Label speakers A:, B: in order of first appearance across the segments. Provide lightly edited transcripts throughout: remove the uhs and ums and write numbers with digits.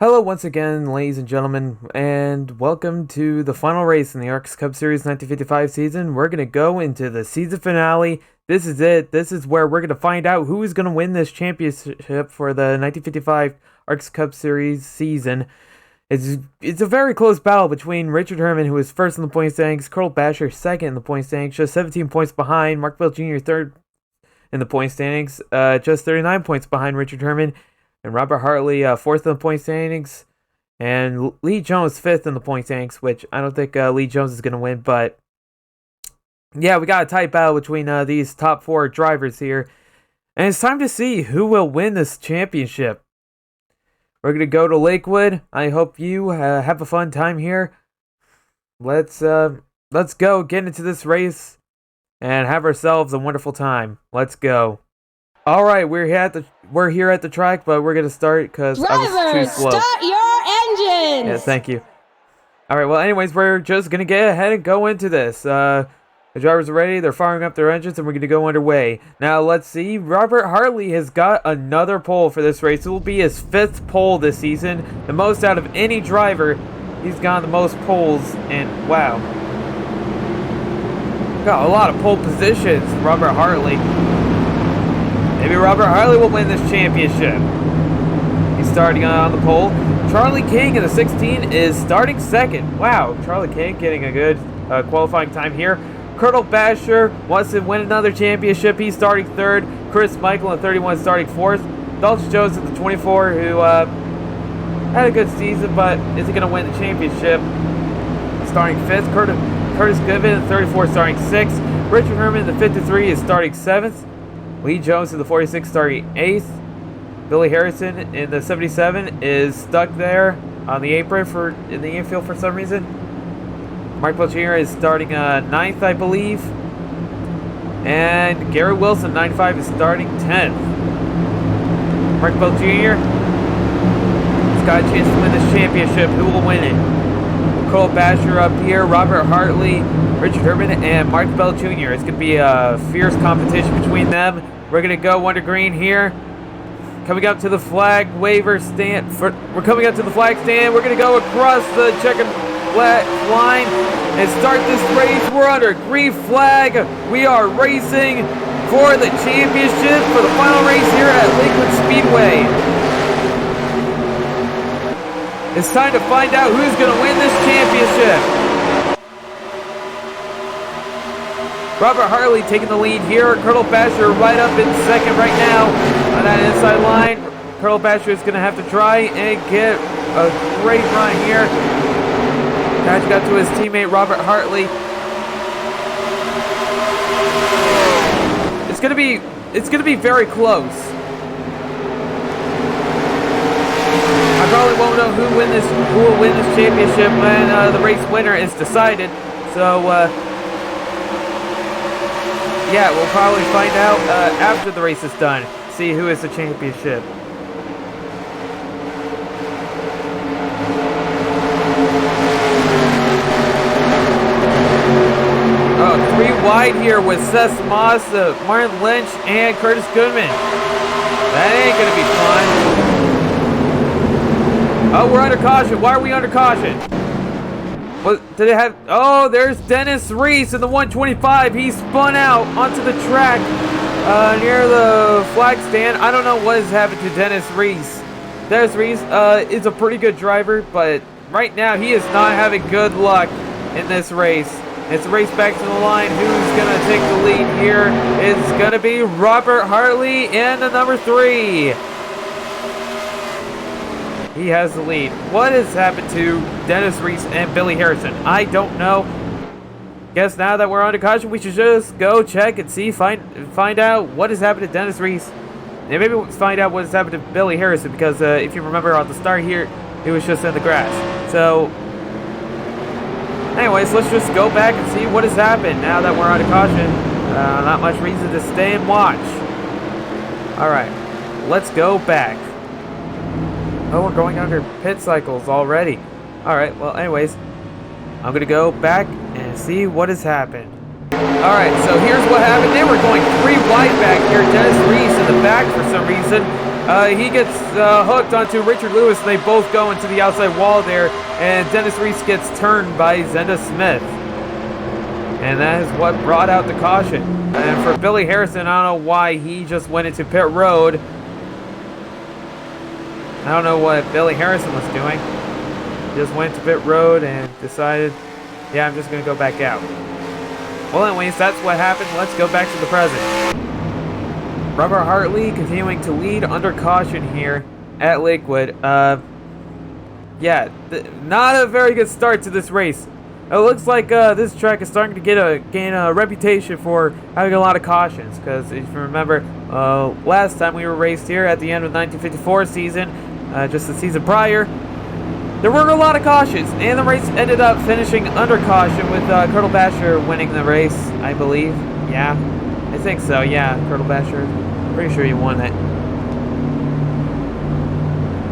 A: Hello once again, ladies and gentlemen, and welcome to the final race in the ARCS Cup Series 1955 season. We're going to go into the season finale. This is it. This is where we're going to find out who is going to win this championship for the 1955 ARCS Cup Series season. It's a very close battle between Richard Herman, who is first in the point standings, Colonel Basher second in the point standings, just 17 points behind, Mark Bell Jr. third in the point standings, just 39 points behind Richard Herman, and Robert Hartley fourth in the point standings, and Lee Jones fifth in the point standings, which I don't think Lee Jones is going to win, but yeah, we got a tight battle between these top four drivers here, and it's time to see who will win this championship. We're going to go to Lakewood. I hope you have a fun time here. Let's go get into this race and have ourselves a wonderful time. Let's go. All right, we're here at the track, but we're gonna start because I was too slow.
B: Start your engines.
A: Yeah, thank you. All right, well, anyways, we're just gonna get ahead and go into this. The drivers are ready. They're firing up their engines, and we're gonna go underway. Now, let's see. Robert Hartley has got another pole for this race. It will be his fifth pole this season, the most out of any driver. He's got the most poles, and wow, got a lot of pole positions. Robert Hartley. Maybe Robert Hartley will win this championship. He's starting on the pole. Charlie King in the 16 is starting second. Wow, Charlie King getting a good qualifying time here. Colonel Basher wants to win another championship. He's starting third. Chris Michael in 31 starting fourth. Dulce Jones at the 24, who had a good season, but isn't going to win the championship. Starting fifth. Curtis Goodman in 34 starting sixth. Richard Herman in the 53 is starting seventh. Lee Jones in the 46 starting 8th. Billy Harrison in the 77 is stuck there on the apron in the infield for some reason. Mark Bell Jr. is starting 9th, I believe. And Gary Wilson, 95, is starting 10th. Mark Bell Jr. has got a chance to win this championship. Who will win it? Cole Basher up here, Robert Hartley, Richard Herman, and Mark Bell Jr. It's going to be a fierce competition between them. We're going to go under green here. Coming up to the flag waiver stand. We're coming up to the flag stand. We're going to go across the checkered line and start this race. We're under green flag. We are racing for the championship for the final race here at Lakewood Speedway. It's time to find out who's going to win this championship. Robert Hartley taking the lead here. Colonel Basher right up in second right now on that inside line. Colonel Basher is going to have to try and get a great run here. Catch got to his teammate Robert Hartley. It's going to be very close. I probably won't know who will win this championship when the race winner is decided. So yeah, we'll probably find out after the race is done. See who is the championship. Oh, 3 wide here with Seth Moss, Martin Lynch, and Curtis Goodman. That ain't gonna be fun. Oh, we're under caution. Why are we under caution? What did it have? Oh, there's Dennis Reese in the 125. He spun out onto the track near the flag stand. I don't know what has happened to Dennis Reese. Dennis Reese is a pretty good driver, but right now he is not having good luck in this race. It's a race back to the line. Who's going to take the lead here? It's going to be Robert Hartley in the number 3. He has the lead. What has happened to Dennis Reese and Billy Harrison? I don't know. Guess now that we're under caution, we should just go check and see, find out what has happened to Dennis Reese. And maybe we'll find out what has happened to Billy Harrison, because if you remember on the start here, he was just in the grass. So, anyways, let's just go back and see what has happened now that we're under caution. Not much reason to stay and watch. Alright, let's go back. Oh, we're going under pit cycles already. Alright, well, anyways, I'm going to go back and see what has happened. Alright, so here's what happened. They were going 3 wide back here. Dennis Reese in the back for some reason. He gets hooked onto Richard Lewis, and they both go into the outside wall there, and Dennis Reese gets turned by Zenda Smith. And that is what brought out the caution. And for Billy Harrison, I don't know why he just went into pit road. I don't know what Billy Harrison was doing. He just went to pit road and decided, yeah, I'm just going to go back out. Well, anyways, that's what happened. Let's go back to the present. Robert Hartley continuing to lead under caution here at Lakewood. Yeah, not a very good start to this race. It looks like this track is starting to gain a reputation for having a lot of cautions. Because if you remember, last time we were raced here at the end of the 1954 season, just the season prior, there were a lot of cautions, and the race ended up finishing under caution with Colonel Basher winning the race, I believe. Yeah, I think so. Yeah, Colonel Basher. Pretty sure he won it.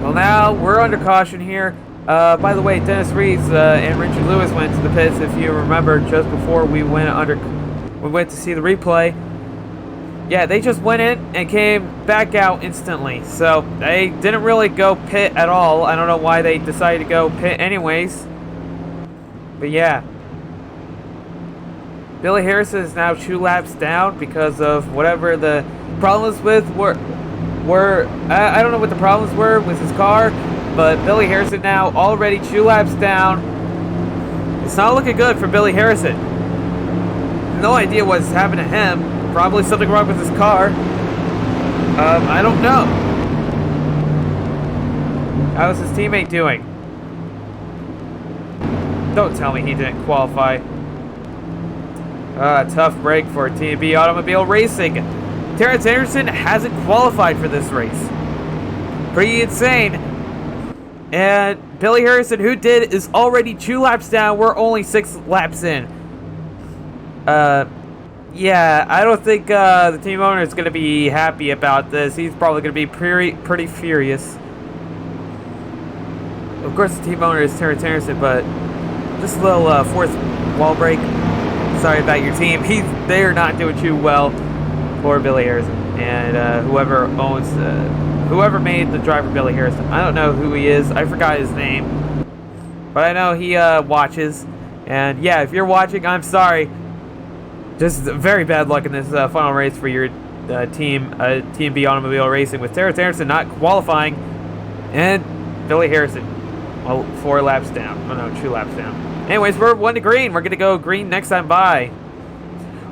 A: Well, now we're under caution here. By the way, Dennis Reese and Richard Lewis went to the pits. If you remember, just before we went to see the replay. Yeah, they just went in and came back out instantly. So they didn't really go pit at all. I don't know why they decided to go pit anyways. But yeah. Billy Harrison is now 2 laps down because of whatever the problems with were. I don't know what the problems were with his car, but Billy Harrison now already 2 laps down. It's not looking good for Billy Harrison. No idea what's happened to him. Probably something wrong with his car. I don't know. How's his teammate doing? Don't tell me he didn't qualify. Tough break for T&B Automobile Racing. Terrence Anderson hasn't qualified for this race. Pretty insane. And Billy Harrison, who did, is already 2 laps down. We're only 6 laps in. Yeah, I don't think the team owner is going to be happy about this. He's probably going to be pretty furious. Of course, the team owner is Terrence Anderson, but just a little fourth wall break. Sorry about your team. They are not doing too well for Billy Harrison. And whoever made the driver Billy Harrison. I don't know who he is. I forgot his name. But I know he watches. And yeah, if you're watching, I'm sorry. Just very bad luck in this final race for your team, Team B Automobile Racing, with Terrence Anderson not qualifying, and Billy Harrison, well, 4 laps down. Oh no, 2 laps down. Anyways, we're 1 to green. We're gonna go green next time by.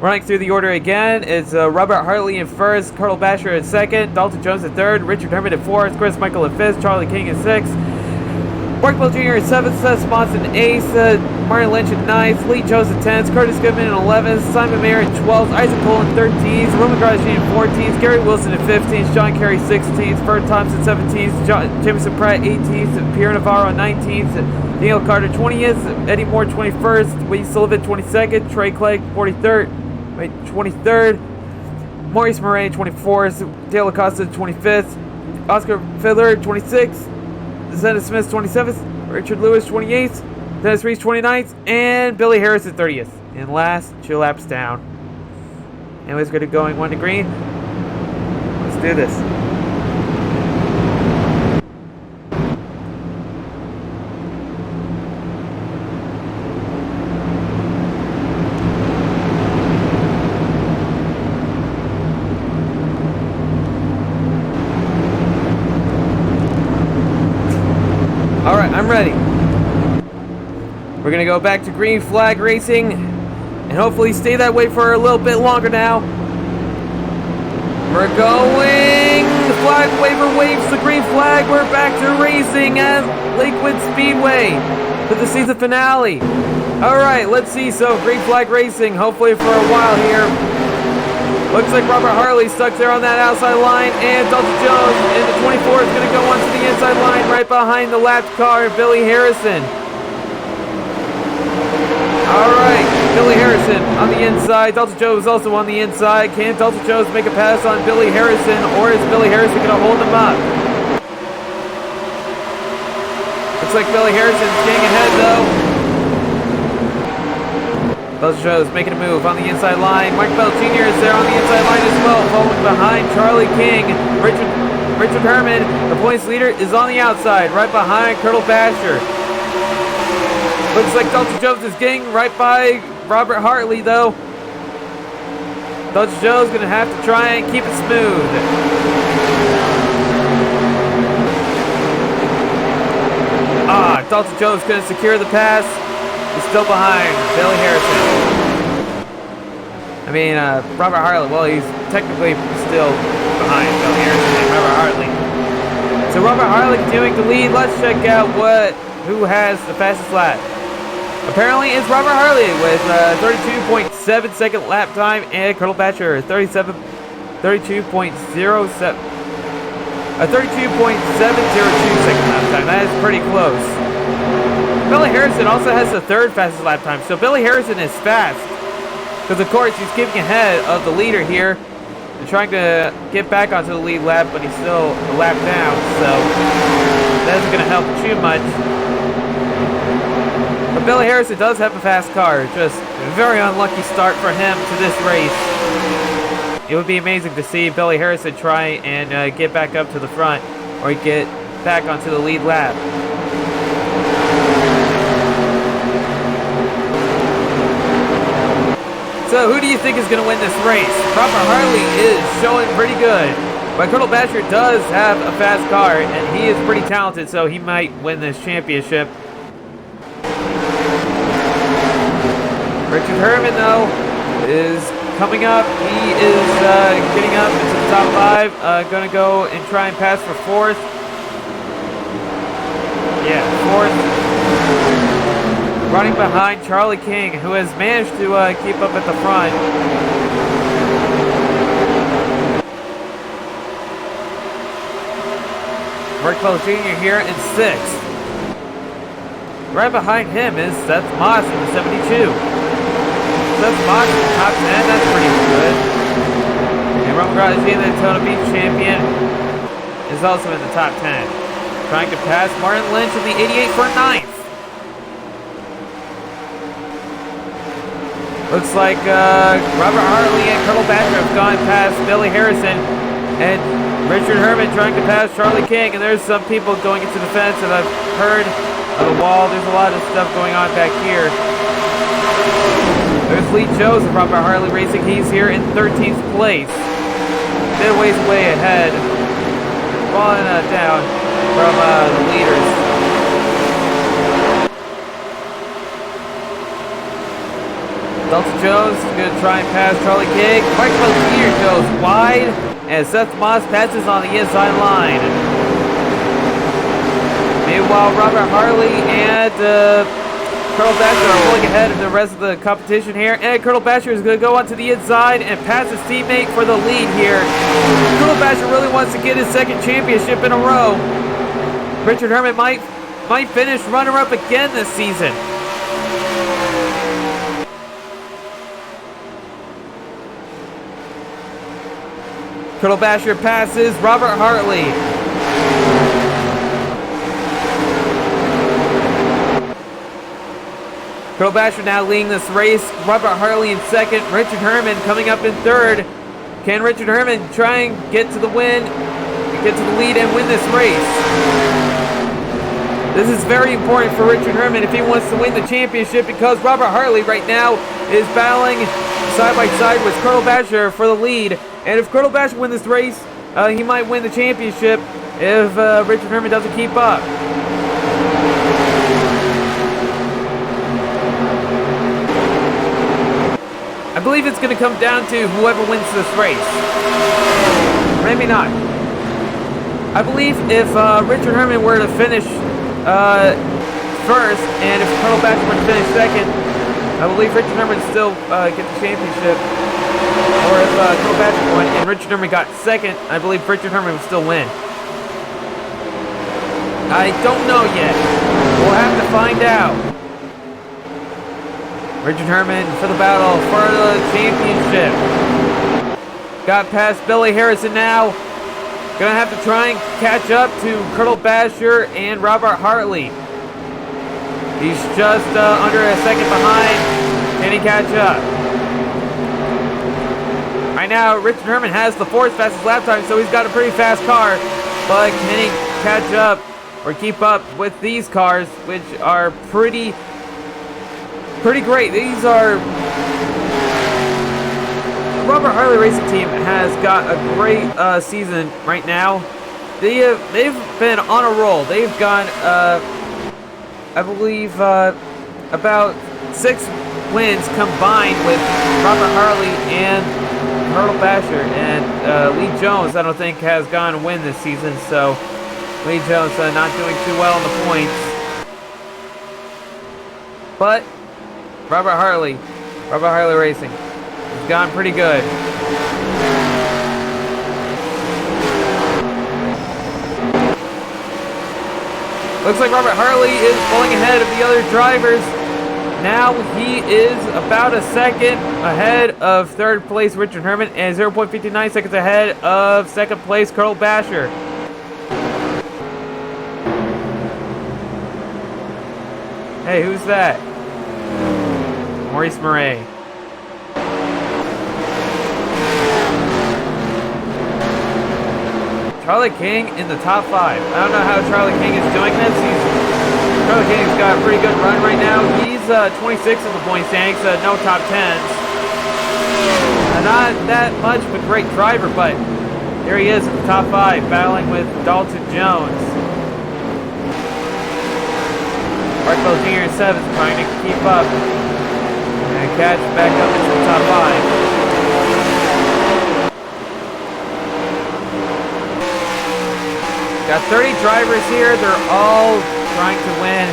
A: Running through the order again is Robert Hartley in first, Colonel Basher in second, Dalton Jones in third, Richard Herman in fourth, Chris Michael in fifth, Charlie King in sixth, Mark Bell Jr. in 7th, Seth Sponson in 8th, Martin Lynch in 9th, Lee Jones in 10th, Curtis Goodman in 11th, Simon Mayer in 12th, Isaac Cole in 13th, Roman Grosjean in 14th, Gary Wilson in 15th, John Kerry 16th, Ferd Thompson 17th, Jameson Pratt 18th, Pierre Navarro 19th, Daniel Carter 20th, Eddie Moore 21st, Wade Sullivan 22nd, Trey Clegg 23rd, Maurice Murray 24th, Dale Acosta 25th, Oscar Fiddler 26th, Zenda Smith 27th, Richard Lewis 28th, Dennis Reese 29th, and Billy Harrison 30th. And last, 2 laps down. Anyways, good to going 1 to green. Let's do this. Alright, I'm ready. We're going to go back to green flag racing and hopefully stay that way for a little bit longer now. We're going. The flag waver waves the green flag. We're back to racing at Lakewood Speedway for the season finale. Alright, let's see. So, green flag racing, hopefully for a while here. Looks like Robert Hartley stuck there on that outside line, and Dalton Jones in the 24 is going to go onto the inside line right behind the lapped car, Billy Harrison. Alright, Billy Harrison on the inside. Dalton Jones also on the inside. Can Dalton Jones make a pass on Billy Harrison, or is Billy Harrison going to hold him up? Looks like Billy Harrison's getting ahead though. Dalton Jones making a move on the inside line. Mark Bell Jr. is there on the inside line as well, following behind Charlie King. Richard Richard Herman, the points leader, is on the outside, right behind Colonel Basher. Looks like Delta Jones is getting right by Robert Hartley, though. Delta Jones going to have to try and keep it smooth. Delta Jones going to secure the pass. He's still behind Billy Harrison. I mean, Robert Hartley, well, he's technically still behind Billy Harrison and Robert Hartley. So Robert Hartley continuing to lead. Let's check out who has the fastest lap. Apparently it's Robert Hartley with 32.7 second lap time, and Colonel Batcher 32.07. 32.702 second lap time. That is pretty close. Billy Harrison also has the third fastest lap time, so Billy Harrison is fast. Because of course he's keeping ahead of the leader here and trying to get back onto the lead lap, but he's still a lap down, so that isn't going to help too much. But Billy Harrison does have a fast car, just a very unlucky start for him to this race. It would be amazing to see Billy Harrison try and get back up to the front or get back onto the lead lap. So who do you think is going to win this race? Robert Hartley is showing pretty good, but Colonel Basher does have a fast car, and he is pretty talented, so he might win this championship. Richard Herman, though, is coming up. He is getting up into the top 5. Going to go and try and pass for 4th. Yeah, 4th. Running behind Charlie King, who has managed to keep up at the front. Merkel Jr. here in 6th. Right behind him is Seth Moss in the 72. Seth Moss in the top 10, that's pretty good. And Roman Grazzi, the Daytona Beach champion, is also in the top 10. Trying to pass Martin Lynch in the 88 for 9th. Looks like Robert Hartley and Colonel Basher have gone past Billy Harrison, and Richard Herman trying to pass Charlie King, and there's some people going into the fence that I've heard on the wall. There's a lot of stuff going on back here. There's Lee Joseph, Robert Hartley Racing. He's here in 13th place. Bit ways way ahead. Falling down from the leaders. Delta Jones is going to try and pass Charlie King. Michael Jr. goes wide as Seth Moss passes on the inside line. Meanwhile, Robert Hartley and Colonel Basher are pulling ahead of the rest of the competition here. And Colonel Basher is going to go onto the inside and pass his teammate for the lead here. Colonel Basher really wants to get his 2nd championship in a row. Richard Herman might finish runner-up again this season. Colonel Basher passes Robert Hartley. Colonel Basher now leading this race. Robert Hartley in 2nd. Richard Herman coming up in 3rd. Can Richard Herman try and get to the win, get to the lead and win this race? This is very important for Richard Herman if he wants to win the championship, because Robert Hartley right now is battling side by side with Colonel Basher for the lead. And if Colonel Basher wins this race, he might win the championship if Richard Herman doesn't keep up. I believe it's going to come down to whoever wins this race. Maybe not. I believe if Richard Herman were to finish 1st, and if Colonel Basher were to finish 2nd, I believe Richard Herman would still get the championship. Or if Colonel Basher won and Richard Herman got 2nd, I believe Richard Herman would still win. I don't know yet. We'll have to find out. Richard Herman for the battle for the championship. Got past Billy Harrison now. Gonna have to try and catch up to Colonel Basher and Robert Hartley. He's just under a 2nd behind. Can he catch up? Right now, Richard Herman has the 4th fastest lap time, so he's got a pretty fast car. but can he catch up or keep up with these cars, which are pretty great? These are... The Robert Harley Racing Team has got a great season right now. They've been on a roll. They've got, I believe, about 6 wins combined with Robert Harley and Colonel Basher, and Lee Jones I don't think has gone a win this season, so Lee Jones not doing too well on the points. But Robert Harley Racing has gone pretty good. Looks like Robert Harley is pulling ahead of the other drivers. Now he is about a second ahead of third place Richard Herman and 0.59 seconds ahead of second place Colonel Basher. Hey, who's that? Maurice Murray. Charlie King in the top 5. I don't know how Charlie King is doing this. Charlie King's got a pretty good run right now. He's 26 on the point standings, no top 10s. Not that much of a great driver, but here he is in the top 5, battling with Dalton Jones. Barkwell Jr. in 7th, trying to keep up and catch back up into the top 5. Got 30 drivers here. They're all trying to win,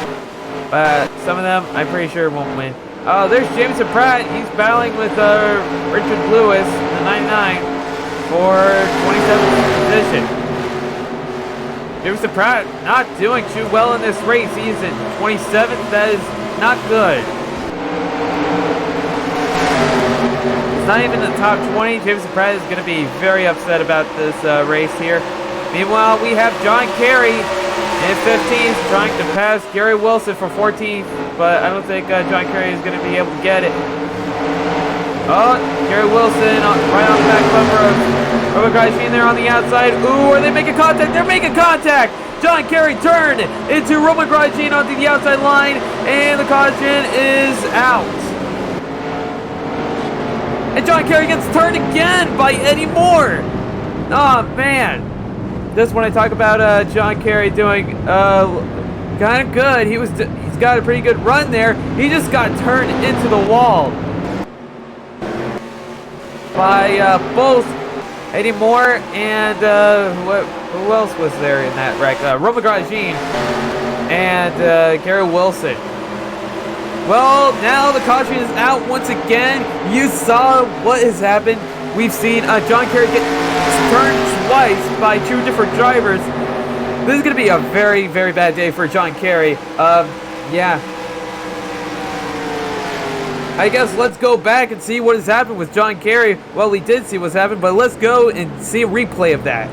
A: but some of them I'm pretty sure won't win. Oh, there's Jameson Pratt. He's battling with Richard Lewis in the 99 for 27th position. Jameson Pratt not doing too well in this race. He's in 27th. That is not good. It's not even in the top 20. Jameson Pratt is going to be very upset about this race here. Meanwhile, we have John Kerry in 15th, trying to pass Gary Wilson for 14th, but I don't think John Kerry is going to be able to get it. Oh, Gary Wilson right on the back bumper of Robert Grosjean there on the outside. Ooh, are they making contact? They're making contact! John Kerry turned into Roman Grosjean onto the outside line, and the caution is out. And John Kerry gets turned again by Eddie Moore. Oh, man. This when I talk about John Kerry doing kind of good. He's got a pretty good run there. He just got turned into the wall by both Eddie Moore and who else was there in that wreck? Roman Grosjean and Gary Wilson. Well, now the caution is out once again. You saw what has happened. We've seen John Kerry get turned twice by 2 different drivers. This is going to be a very, very bad day for John Kerry. Yeah. I guess let's go back and see what has happened with John Kerry. Well, we did see what's happened, but let's go and see a replay of that.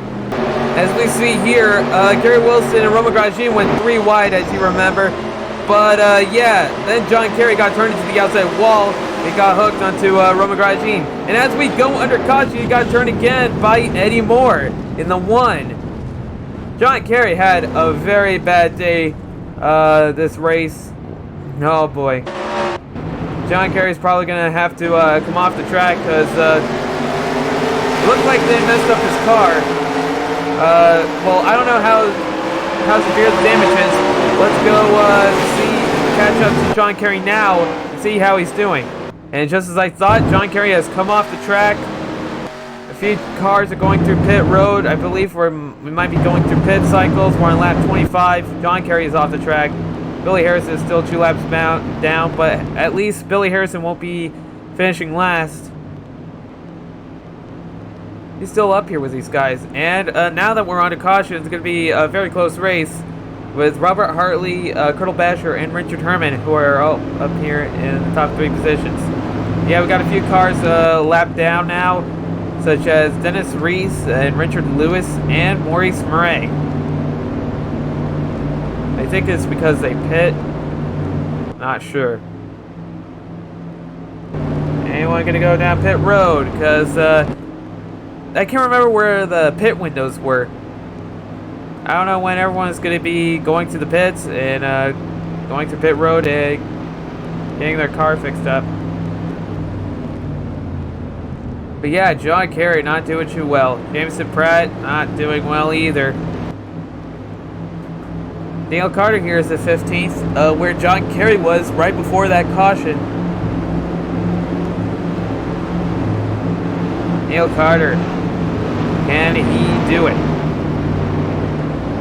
A: As we see here, Gary Wilson and Roman Grosjean went 3 wide, as you remember. But, yeah, then John Kerry got turned into the outside wall. He got hooked onto Roman Grosjean. And as we go under caution, he got turned again by Eddie Moore in the 1. John Kerry had a very bad day this race. Oh, boy. John Kerry's probably going to have to come off the track because it looked like they messed up his car. Well, I don't know how severe the damage is. Let's go catch up to John Kerry now and see how he's doing. And just as I thought, John Kerry has come off the track. A few cars are going through pit road. I believe we might be going through pit cycles. We're on lap 25. John Kerry is off the track. Billy Harrison is still 2 laps down, but at least Billy Harrison won't be finishing last. He's still up here with these guys. And now that we're on to caution, it's going to be a very close race with Robert Hartley, Colonel Basher, and Richard Herman, who are all up here in the top 3 positions. Yeah, we got a few cars lapped down now, such as Dennis Reese and Richard Lewis and Maurice Murray. I think it's because they pit. Not sure. Anyone gonna go down pit road? Because I can't remember where the pit windows were. I don't know when everyone's going to be going to the pits and going to pit road and getting their car fixed up. But yeah, John Kerry not doing too well. Jameson Pratt not doing well either. Daniel Carter here is the 15th, where John Kerry was right before that caution. Daniel Carter, can he do it?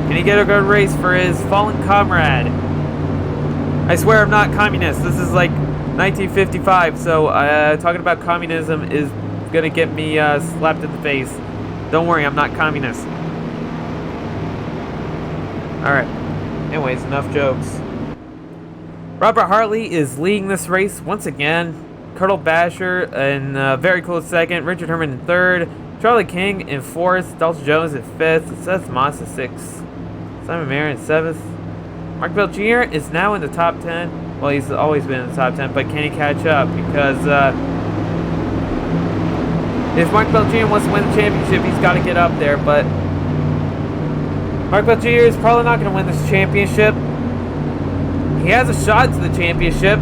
A: Can he get a good race for his fallen comrade? I swear I'm not communist. This is like 1955, so talking about communism is gonna get me slapped in the face. Don't worry, I'm not communist. Alright. Anyways, enough jokes. Robert Hartley is leading this race once again. Colonel Basher in very close second. Richard Herman in third. Charlie King in fourth. Dalton Jones in fifth. Seth Moss in sixth. Simon Mayer in seventh. Mark Bell Jr. is now in the top 10. Well, he's always been in the top 10, but can he catch up? Because if Mark Bell Jr. wants to win the championship, he's got to get up there. But Mark Bell Jr. is probably not going to win this championship. He has a shot to the championship,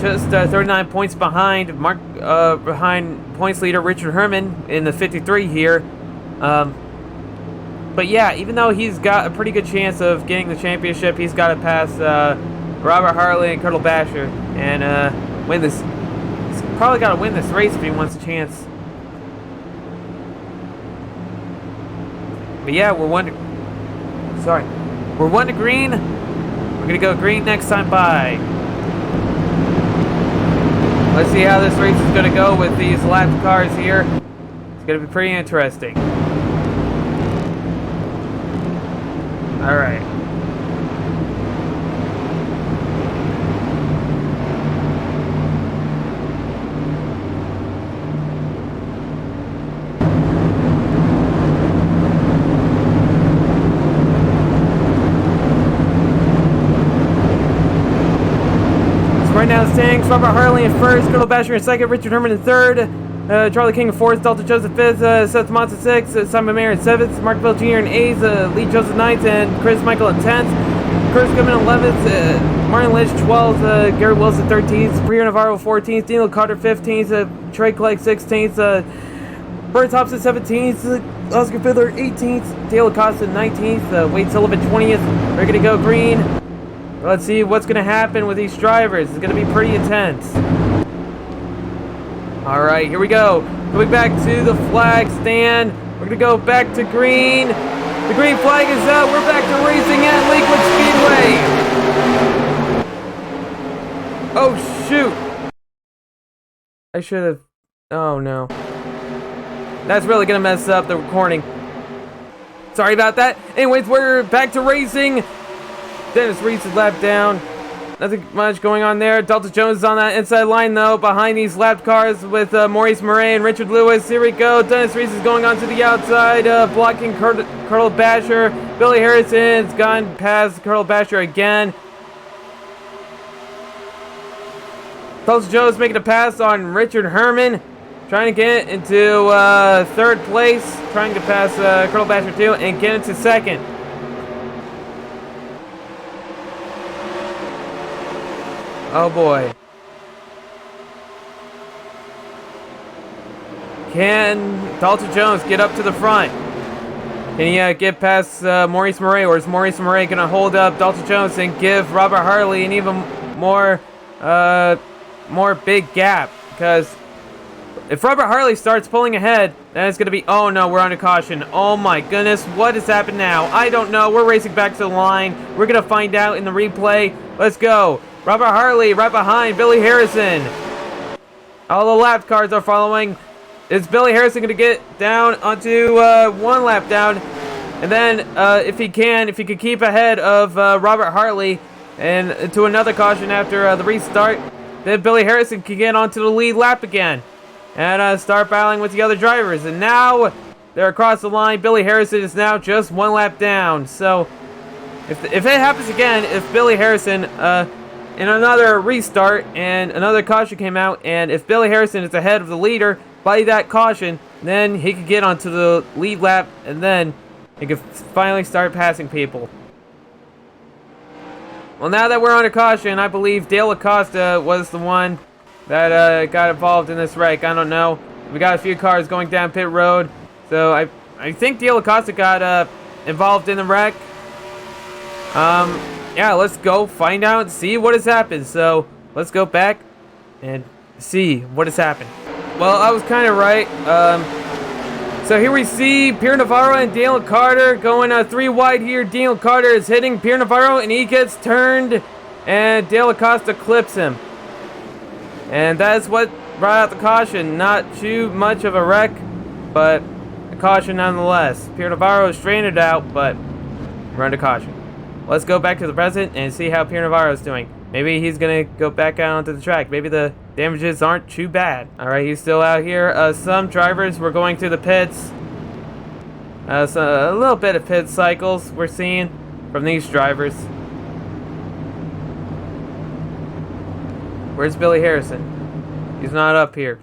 A: just 39 points behind behind points leader Richard Herman in the 53 here. But yeah, even though he's got a pretty good chance of getting the championship, he's got to pass Robert Hartley and Colonel Basher and win this. He's probably got to win this race if he wants a chance. But yeah, we're one to green. We're gonna go green next time by. Let's see how this race is gonna go with these lapped cars here. It's gonna be pretty interesting. All right. Right now, standings: Robert Hartley in first, Colonel Basher in second, Richard Herman in third, Charlie King in fourth, Dalton Jones in fifth, Seth Moss in sixth, Simon Mayer in seventh, Mark Bell Jr. in eighth, Lee Jones in ninth, and Chris Michael in 10th. Chris Goodman in 11th, Martin Lynch 12th, Gary Wilson 13th, Priya Navarro 14th, Daniel Carter 15th, Trey Clegg 16th, Bert Thompson 17th, Oscar Fiddler 18th, Taylor Costa 19th, Wade Sullivan 20th. We're going to go green. Let's see what's going to happen with these drivers. It's going to be pretty intense. Alright, here we go. Going back to the flag stand. We're going to go back to green. The green flag is out. We're back to racing at Lakewood Speedway. Oh, shoot. I should have... Oh, no. That's really going to mess up the recording. Sorry about that. Anyways, we're back to racing. Dennis Reese is lapped down. Nothing much going on there. Dalton Jones is on that inside line, though, behind these lapped cars with Maurice Murray and Richard Lewis. Here we go. Dennis Reese is going on to the outside, blocking Colonel Basher. Billy Harrison's gone past Colonel Basher again. Dalton Jones making a pass on Richard Herman, trying to get into third place, trying to pass Colonel Basher too, and get into second. Oh boy. Can Dalton Jones get up to the front? Can he get past Maurice Murray, or is Maurice Murray going to hold up Dalton Jones and give Robert Hartley an even more big gap? Because if Robert Hartley starts pulling ahead, then it's going to be, oh no, we're under caution. Oh my goodness, what has happened now? I don't know. We're racing back to the line. We're going to find out in the replay. Let's go. Robert Hartley right behind Billy Harrison. All the lap cars are following. Is Billy Harrison going to get down onto one lap down? And then if he could keep ahead of Robert Hartley and to another caution after the restart, then Billy Harrison can get onto the lead lap again and start battling with the other drivers. And now they're across the line. Billy Harrison is now just one lap down. So if it happens again, if Billy Harrison in another restart and another caution came out, and if Billy Harrison is ahead of the leader by that caution, then he could get onto the lead lap, and then He can finally start passing people. Well, now that we're under caution, I believe Dale Acosta was the one that got involved in this wreck. I don't know. We got a few cars going down pit road, so I think Dale Acosta got involved in the wreck. Yeah, let's go find out and see what has happened. So let's go back and see what has happened. Well, I was kind of right. So here we see Pierre Navarro and Daniel Carter going 3 wide here. Daniel Carter is hitting Pierre Navarro and he gets turned and Dale Acosta clips him. And that's what brought out the caution. Not too much of a wreck, but a caution nonetheless. Pierre Navarro is straightened out, but we're under caution. Let's go back to the present and see how Pierre Navarro is doing. Maybe he's going to go back out onto the track. Maybe the damages aren't too bad. Alright, he's still out here. Some drivers were going through the pits. So a little bit of pit cycles we're seeing from these drivers. Where's Billy Harrison? He's not up here.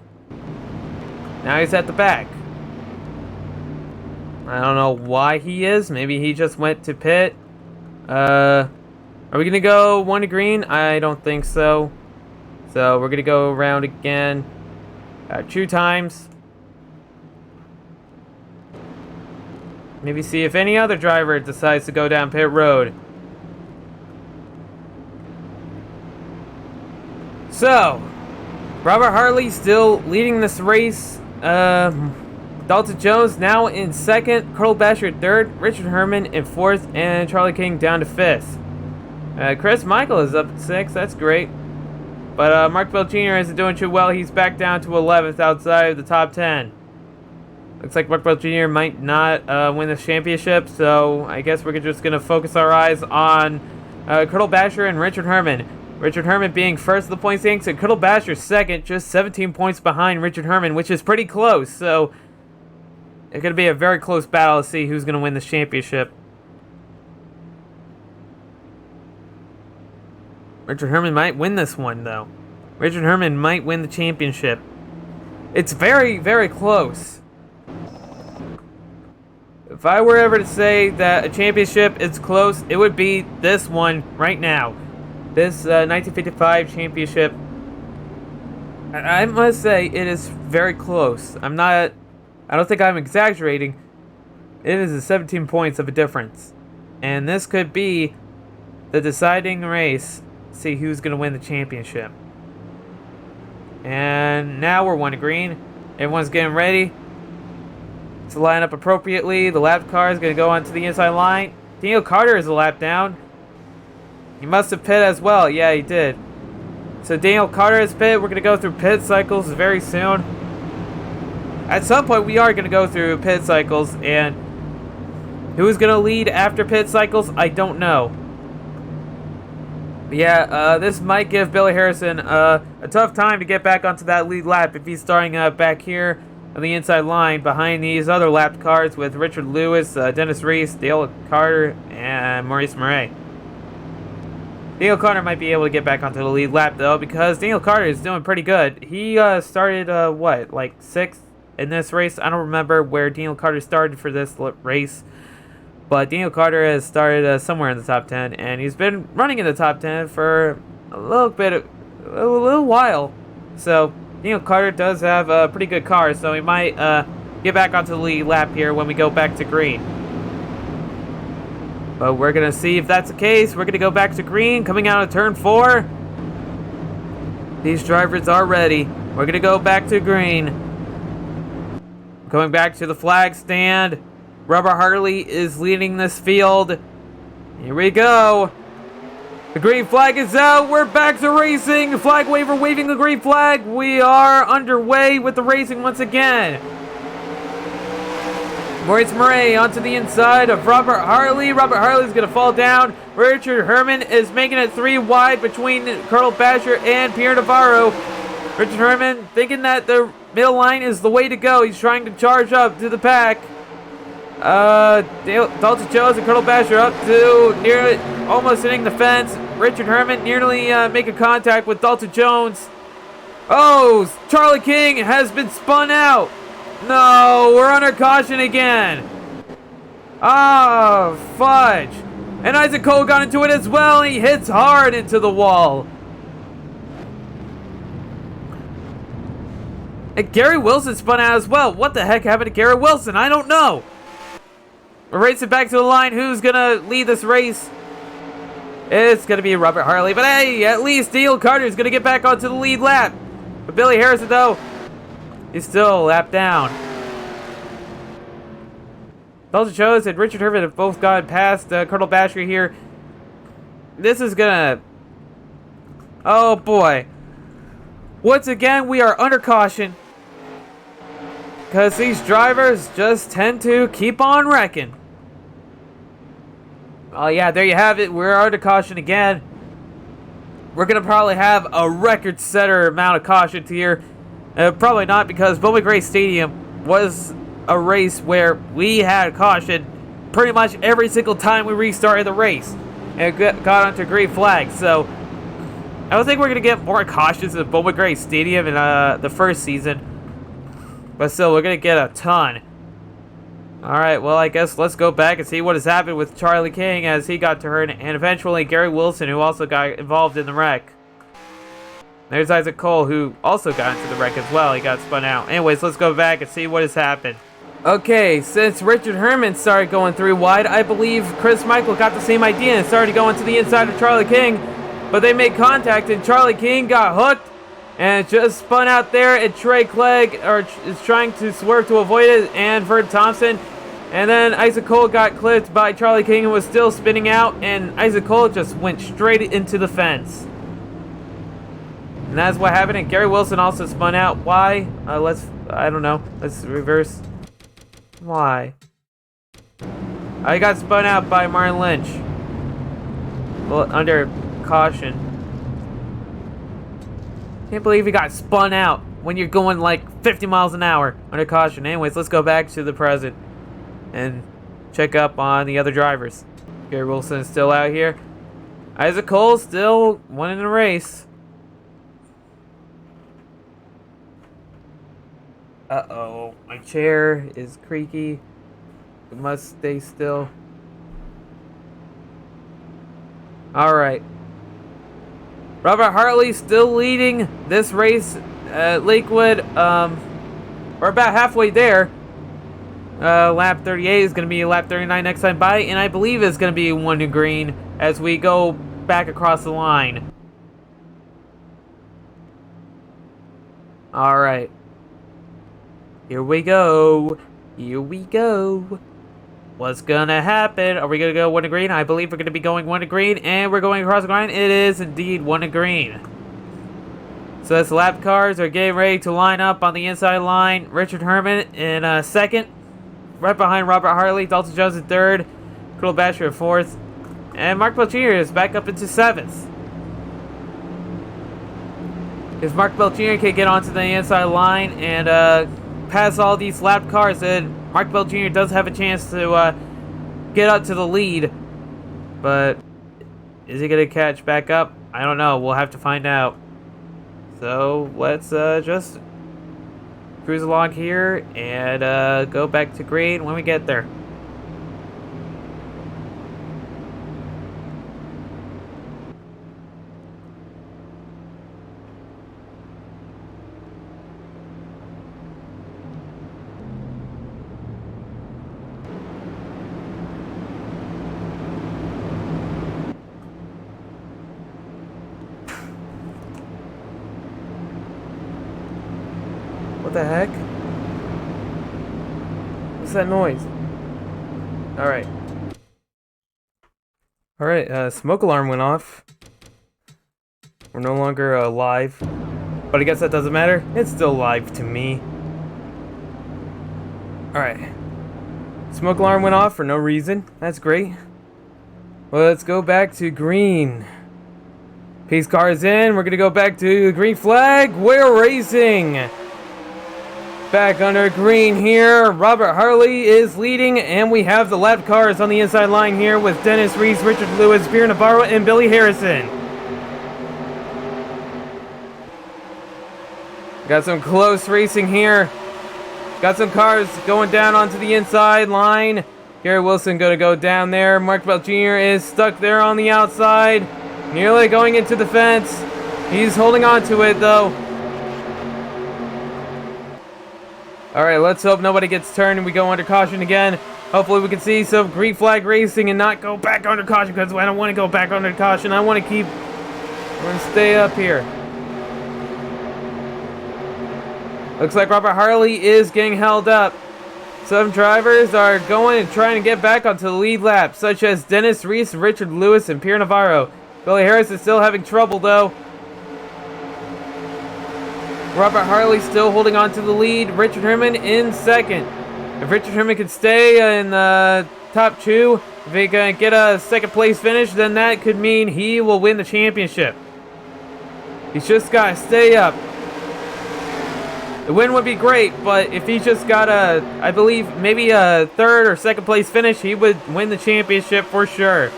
A: Now he's at the back. I don't know why he is. Maybe he just went to pit. Are we gonna go 1 to green? I don't think so. So we're gonna go around again 2 times. Maybe see if any other driver decides to go down pit road. So Robert Hartley still leading this race. Dalton Jones now in 2nd, Carl Basher 3rd, Richard Herman in 4th, and Charlie King down to 5th. Chris Michael is up at 6th, that's great. But Mark Bell Jr. isn't doing too well. He's back down to 11th outside of the top 10. Looks like Mark Bell Jr. might not win the championship, so I guess we're just going to focus our eyes on Colonel Basher and Richard Herman. Richard Herman being 1st of the point standings, and Colonel Basher 2nd, just 17 points behind Richard Herman, which is pretty close. So it's going to be a very close battle to see who's going to win this championship. Richard Herman might win this one, though. Richard Herman might win the championship. It's very, very close. If I were ever to say that a championship is close, it would be this one right now. This 1955 championship. I must say, it is very close. I don't think I'm exaggerating. It is a 17 points of a difference. And this could be the deciding race. See who's going to win the championship. And now we're 1 to green. Everyone's getting ready to line up appropriately. The lap car is going to go onto the inside line. Daniel Carter is a lap down. He must have pit as well. Yeah, he did. So Daniel Carter is pit. We're going to go through pit cycles very soon. At some point, we are going to go through pit cycles. And who's going to lead after pit cycles, I don't know. But yeah, this might give Billy Harrison a tough time to get back onto that lead lap if he's starting back here on the inside line behind these other lap cars with Richard Lewis, Dennis Reese, Dale Carter, and Maurice Murray. Daniel Carter might be able to get back onto the lead lap, though, because Daniel Carter is doing pretty good. He started, like 6th in this race? I don't remember where Daniel Carter started for this race. But Daniel Carter has started somewhere in the top 10, and he's been running in the top 10 for a little while. So Daniel Carter does have a pretty good car, so he might get back onto the lead lap here when we go back to green. But we're going to see if that's the case. We're going to go back to green, coming out of turn 4. These drivers are ready. We're going to go back to green. Going back to the flag stand. Robert Hartley is leading this field. Here we go. The green flag is out. We're back to racing. Flag waver waving the green flag. We are underway with the racing once again. Maurice Murray onto the inside of Robert Hartley. Robert Hartley is going to fall down. Richard Herman is making it 3 wide between Colonel Basher and Pierre Navarro. Richard Herman thinking that the middle line is the way to go. He's trying to charge up to the pack. Dalton Jones and Colonel Basher up to nearly almost hitting the fence. Richard Herman nearly making contact with Dalton Jones. Oh, Charlie King has been spun out. No, we're under caution again. Oh, fudge. And Isaac Cole got into it as well. He hits hard into the wall. And Gary Wilson spun out as well. What the heck happened to Gary Wilson? I don't know. We're racing back to the line. Who's going to lead this race? It's going to be Robert Harley. But hey, at least Dale Carter's going to get back onto the lead lap. But Billy Harrison, though, is still a lap down. Dalton Chose and Richard Herman have both gone past Colonel Basher here. This is going to... Oh, boy. Once again, we are under caution. Because these drivers just tend to keep on wrecking. Oh yeah, there you have it. We're under caution again. We're going to probably have a record-setter amount of cautions here. Probably not, because Bowman Gray Stadium was a race where we had caution pretty much every single time we restarted the race. And it got onto green flag. So, I don't think we're going to get more cautions at Bowman Gray Stadium in the first season. But still, we're going to get a ton. Alright, well, I guess let's go back and see what has happened with Charlie King as he got to hurt, and eventually Gary Wilson, who also got involved in the wreck. There's Isaac Cole, who also got into the wreck as well. He got spun out. Anyways, let's go back and see what has happened. Okay, since Richard Herman started going 3 wide, I believe Chris Michael got the same idea and started going to the inside of Charlie King. But they made contact, and Charlie King got hooked. And it just spun out there, and Trey Clegg is trying to swerve to avoid it, and Vern Thompson. And then Isaac Cole got clipped by Charlie King and was still spinning out, and Isaac Cole just went straight into the fence. And that's what happened, and Gary Wilson also spun out. Why? I don't know. Let's reverse. Why? I got spun out by Martin Lynch. Well, under caution. Can't believe he got spun out when you're going like 50 miles an hour under caution. Anyways, let's go back to the present and check up on the other drivers. Gary Wilson is still out here. Isaac Cole still winning the race. Uh-oh, my chair is creaky. It must stay still. Alright. Robert Hartley still leading this race at Lakewood. We're about halfway there. Lap 38 is going to be lap 39 next time by, and I believe it's going to be 1 to green as we go back across the line. Alright. Here we go. Here we go. What's gonna happen? Are we gonna go 1 to green? I believe we're gonna be going 1 to green, and we're going across the line. It is indeed 1 to green. So as the lap cars are getting ready to line up on the inside line, Richard Herman in second, right behind Robert Hartley, Dalton Jones in third, Colonel Basher in fourth, and Mark Bell Jr. is back up into seventh. If Mark Bell Jr. can get onto the inside line and pass all these lap cars, then Mark Bell Jr. does have a chance to get up to the lead. But is he going to catch back up? I don't know. We'll have to find out. So let's just cruise along here and go back to green when we get there. What the heck? What's that noise? Alright. Alright, smoke alarm went off. We're no longer live. But I guess that doesn't matter. It's still live to me. Alright. Smoke alarm went off for no reason. That's great. Well, let's go back to green. Pace car is in. We're gonna go back to the green flag. We're racing. Back under green here. Robert Harley is leading, and we have the lap cars on the inside line here with Dennis Reese, Richard Lewis, Beer Navarro, and Billy Harrison. Got some close racing here. Got some cars going down onto the inside line. Gary Wilson going to go down there. Mark Bell Jr. is stuck there on the outside. Nearly going into the fence. He's holding on to it, though. Alright, let's hope nobody gets turned and we go under caution again. Hopefully we can see some green flag racing and not go back under caution, because I don't want to go back under caution. I want to stay up here. Looks like Robert Harley is getting held up. Some drivers are going and trying to get back onto the lead lap, such as Dennis Reese, Richard Lewis, and Pierre Navarro. Billy Harris is still having trouble, though. Robert Harley still holding on to the lead. Richard Herman in second. If Richard Herman can stay in the top two, if he can get a second place finish, then that could mean he will win the championship. He's just got to stay up. The win would be great, but if he just got I believe, maybe a third or second place finish, he would win the championship for sure.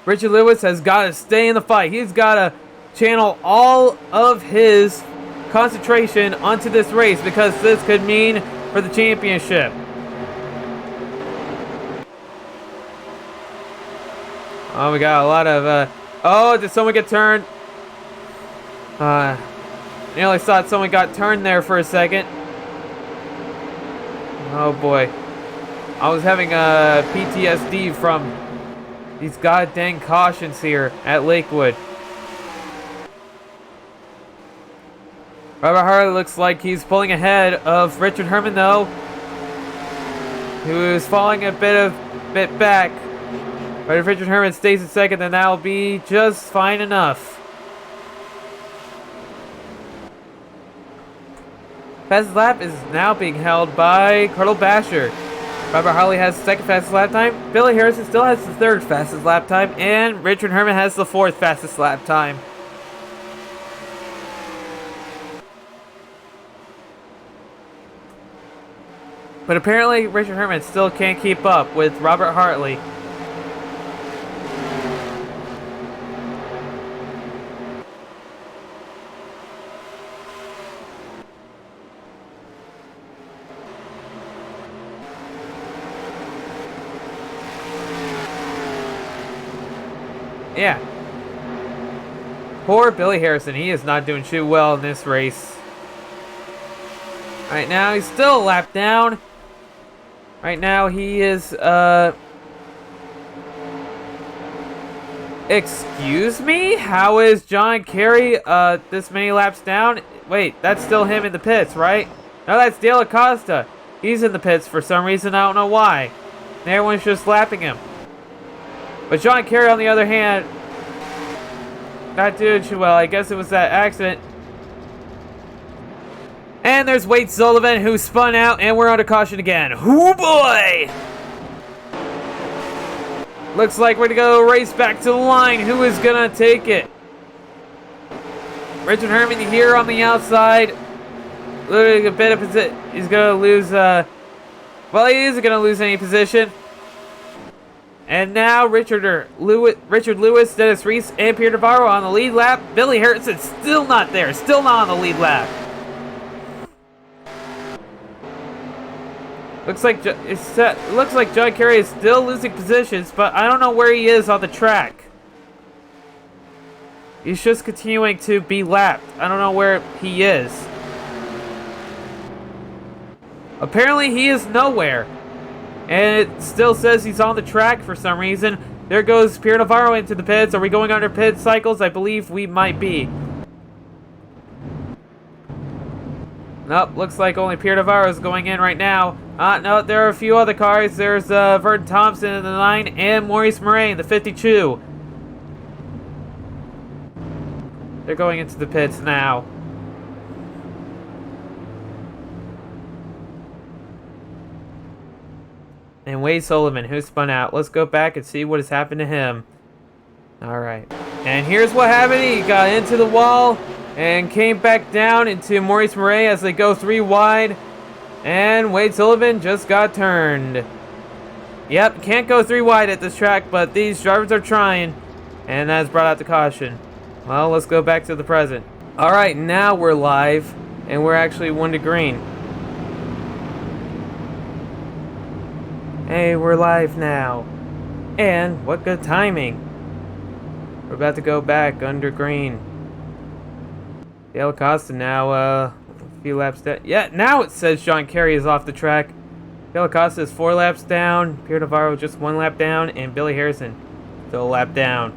A: Richard Lewis has got to stay in the fight. He's got to channel all of his concentration onto this race, because this could mean for the championship. Oh, we got a lot of oh, did someone get turned? Nearly thought someone got turned there for a second. Oh boy, I was having a PTSD from these goddamn cautions here at Lakewood. Robert Harley looks like he's pulling ahead of Richard Herman, though, who is falling a bit back. But if Richard Herman stays in second, then that'll be just fine enough. Fastest lap is now being held by Carl Basher. Robert Harley has the second fastest lap time. Billy Harrison still has the third fastest lap time. And Richard Herman has the fourth fastest lap time. But apparently Richard Herman still can't keep up with Robert Hartley. Yeah. Poor Billy Harrison. He is not doing too well in this race. Right now, he's still a lap down. Right now, he is, excuse me? How is John Kerry, this many laps down? Wait, that's still him in the pits, right? No, that's Dale Acosta. He's in the pits for some reason. I don't know why. And everyone's just lapping him. But John Kerry, on the other hand, not doing too well. I guess it was that accident. And there's Wade Sullivan, who spun out, and we're under caution again. Hoo boy! Looks like we're gonna go race back to the line. Who is gonna take it? Richard Herman here on the outside. Losing a bit of position. He's gonna lose, well, he isn't gonna lose any position. And now Richard Lewis, Dennis Reese, and Pierre Navarro on the lead lap. Billy Harrison still not there. Still not on the lead lap. Looks like John Kerry is still losing positions, but I don't know where he is on the track. He's just continuing to be lapped. I don't know where he is. Apparently he is nowhere. And it still says he's on the track for some reason. There goes Pierre Navarro into the pits. Are we going under pit cycles? I believe we might be. Nope, looks like only Pierre Navarro is going in right now. No, there are a few other cars. There's Vernon Thompson in the 9 and Maurice Murray in the 52. They're going into the pits now. And Wade Sullivan, who spun out. Let's go back and see what has happened to him. Alright. And here's what happened. He got into the wall and came back down into Maurice Murray as they go 3 wide. And Wade Sullivan just got turned. Yep, can't go 3 wide at this track, but these drivers are trying. And that's brought out the caution. Well, let's go back to the present. Alright, now we're live. And we're actually 1 to green. Hey, we're live now. And what good timing. We're about to go back under green. Dale Costa now, a few laps down. Yeah, now it says John Kerry is off the track. Dale Costa is 4 laps down. Pierre Navarro just 1 lap down. And Billy Harrison still a lap down.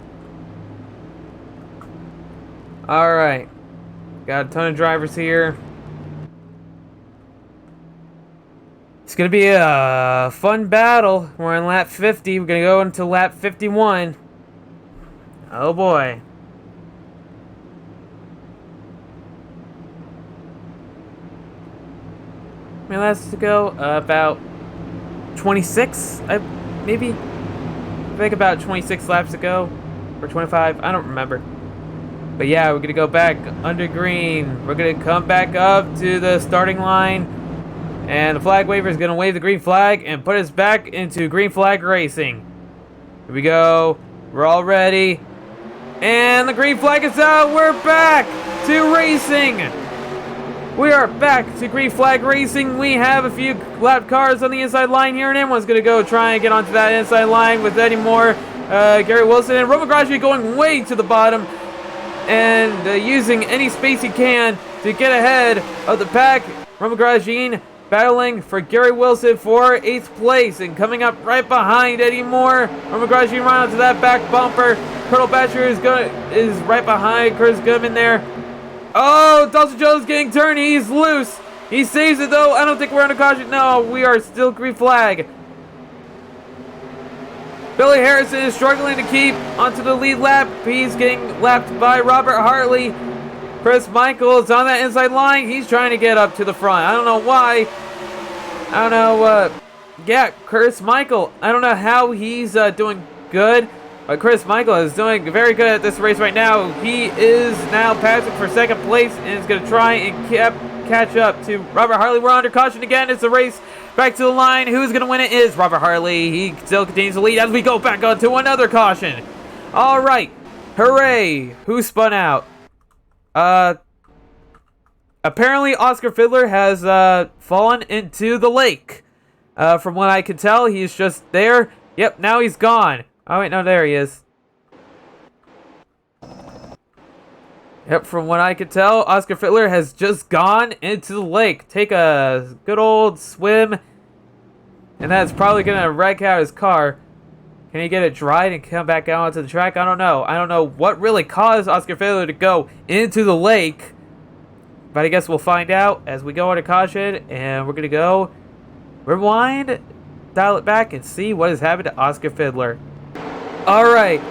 A: Alright. Got a ton of drivers here. It's going to be a fun battle. We're on lap 50. We're going to go into lap 51. Oh boy. How many laps to go? About 26, maybe? I think about 26 laps to go. Or 25, I don't remember. But yeah, we're going to go back under green. We're going to come back up to the starting line. And the flag waver is going to wave the green flag and put us back into green flag racing. Here we go. We're all ready. And the green flag is out. We're back to racing. We are back to green flag racing. We have a few lap cars on the inside line here, and everyone's going to go try and get onto that inside line with Eddie Moore, Gary Wilson, and Roman Grosjean going way to the bottom and using any space he can to get ahead of the pack. Roman Grosjean battling for Gary Wilson for 8th place, and coming up right behind Eddie Moore. Roman Grosjean right onto that back bumper. Colonel Batcher is right behind Curtis Goodman there. Oh, Dawson Jones getting turned. He's loose. He saves it though. I don't think we're under caution. No, we are still green flag. Billy Harrison is struggling to keep onto the lead lap. He's getting lapped by Robert Hartley. Chris Michael is on that inside line. He's trying to get up to the front. I don't know why. I don't know. Yeah, Chris Michael. I don't know how he's doing good. But Chris Michael is doing very good at this race right now. He is now passing for 2nd place and is going to try and catch up to Robert Hartley. We're under caution again. It's a race back to the line. Who's going to win it is Robert Hartley. He still continues to lead as we go back onto another caution. All right. Hooray. Who spun out? Apparently Oscar Fiddler has fallen into the lake. From what I can tell, he's just there. Yep, now he's gone. Oh wait, no, there he is. Yep, from what I could tell, Oscar Fiddler has just gone into the lake. Take a good old swim. And that's probably going to wreck out his car. Can he get it dried and come back out onto the track? I don't know. I don't know what really caused Oscar Fiddler to go into the lake. But I guess we'll find out as we go under caution. And we're going to go rewind, dial it back, and see what has happened to Oscar Fiddler. Alright,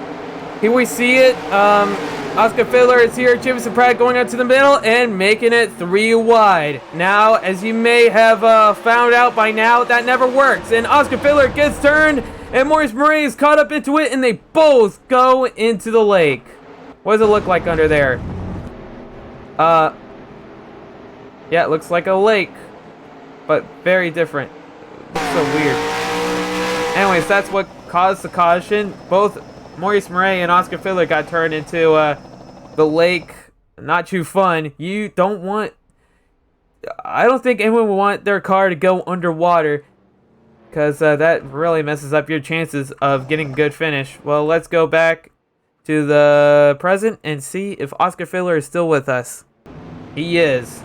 A: here we see it. Oscar Fiddler is here. Jamison Pratt going out to the middle and making it 3 wide. Now, as you may have found out by now, that never works. And Oscar Fiddler gets turned, and Maurice Murray is caught up into it, and they both go into the lake. What does it look like under there? Yeah, it looks like a lake, but very different. It's so weird. Anyways, that's what caused the caution. Both Maurice Murray and Oscar Fiddler got turned into the lake. Not too fun. You don't want... I don't think anyone would want their car to go underwater, because that really messes up your chances of getting a good finish. Well, let's go back to the present and see if Oscar Fiddler is still with us. He is.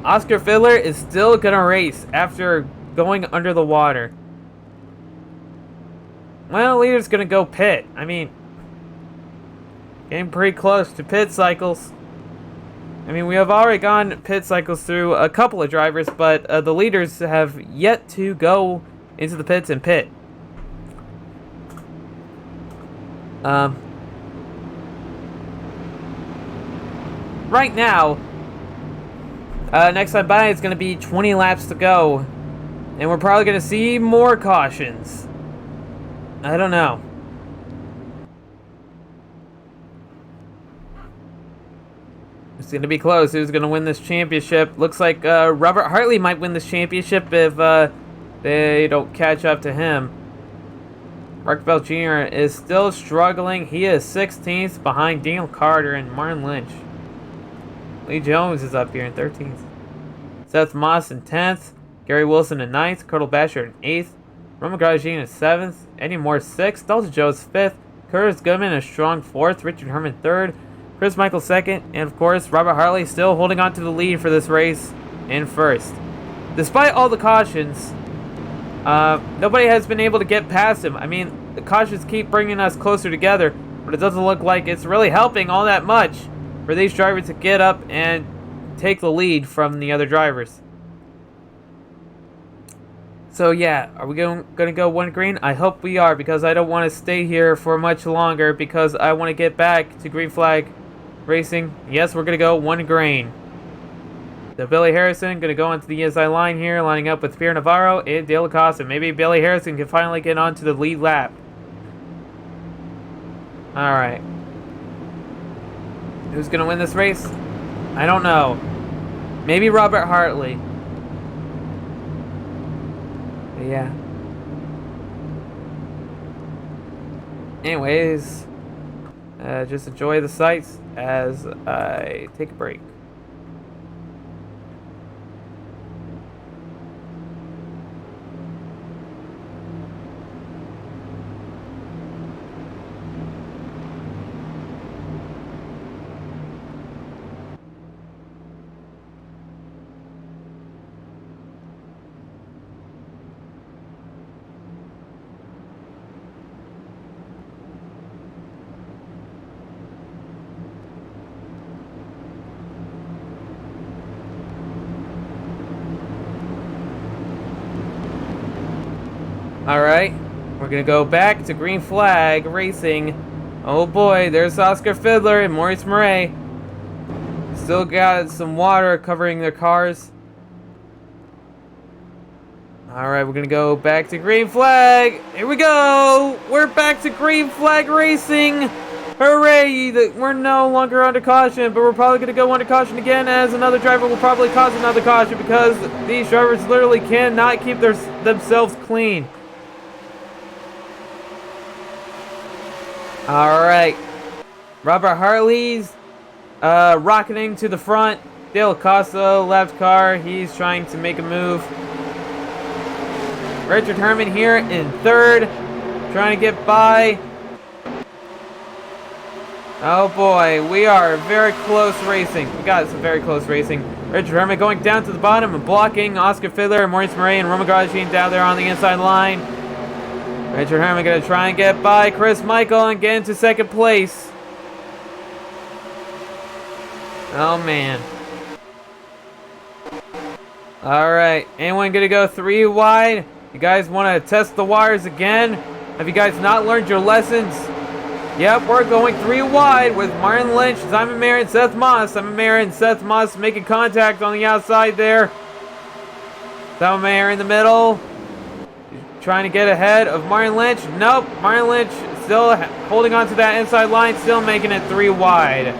A: Oscar Fiddler is still gonna race after going under the water. Well, the leader's gonna go pit. I mean, getting pretty close to pit cycles. I mean, we have already gone pit cycles through a couple of drivers, but the leaders have yet to go into the pits and pit. Right now, next time by, it's going to be 20 laps to go. And we're probably going to see more cautions. I don't know. It's going to be close. Who's going to win this championship? Looks like Robert Hartley might win this championship if they don't catch up to him. Mark Bell Jr. is still struggling. He is 16th behind Daniel Carter and Martin Lynch. Lee Jones is up here in 13th. Seth Moss in 10th. Gary Wilson in 9th, Colonel Basher in 8th, Roman Grosjean in 7th, Eddie Moore 6th, Dalton Jones 5th, Curtis Goodman a strong 4th, Richard Herman 3rd, Chris Michael 2nd, and of course Robert Hartley still holding on to the lead for this race in 1st. Despite all the cautions, nobody has been able to get past him. I mean, the cautions keep bringing us closer together, but it doesn't look like it's really helping all that much for these drivers to get up and take the lead from the other drivers. So yeah, are we going to go one green? I hope we are, because I don't want to stay here for much longer, because I want to get back to green flag racing. Yes, we're going to go one green. So Billy Harrison going to go onto the inside line here, lining up with Pierre Navarro and Dale Acosta. Maybe Billy Harrison can finally get onto the lead lap. Alright. Who's going to win this race? I don't know. Maybe Robert Hartley. But yeah. Anyways, just enjoy the sights as I take a break. Alright, we're gonna go back to green flag racing. Oh boy, there's Oscar Fiddler and Maurice Murray. Still got some water covering their cars. Alright, we're gonna go back to green flag. Here we go! We're back to green flag racing! Hooray! We're no longer under caution, but we're probably gonna go under caution again, as another driver will probably cause another caution, because these drivers literally cannot keep themselves clean. Alright. Robert Hartley's rocketing to the front. Dale Acosta, left car. He's trying to make a move. Richard Herman here in 3rd. Trying to get by. Oh boy, we are very close racing. We got some very close racing. Richard Herman going down to the bottom and blocking Oscar Fiddler and Maurice Murray and Roman Grosjean down there on the inside line. Richard Herman going to try and get by Chris Michael and get into 2nd place. Oh, man. Alright, anyone going to go 3 wide? You guys want to test the wires again? Have you guys not learned your lessons? Yep, we're going 3 wide with Martin Lynch, Simon Mayer, and Seth Moss. Simon Mayer and Seth Moss making contact on the outside there. Simon Mayer in the middle. Trying to get ahead of Martin Lynch. Nope, Martin Lynch still holding on to that inside line, still making it 3 wide.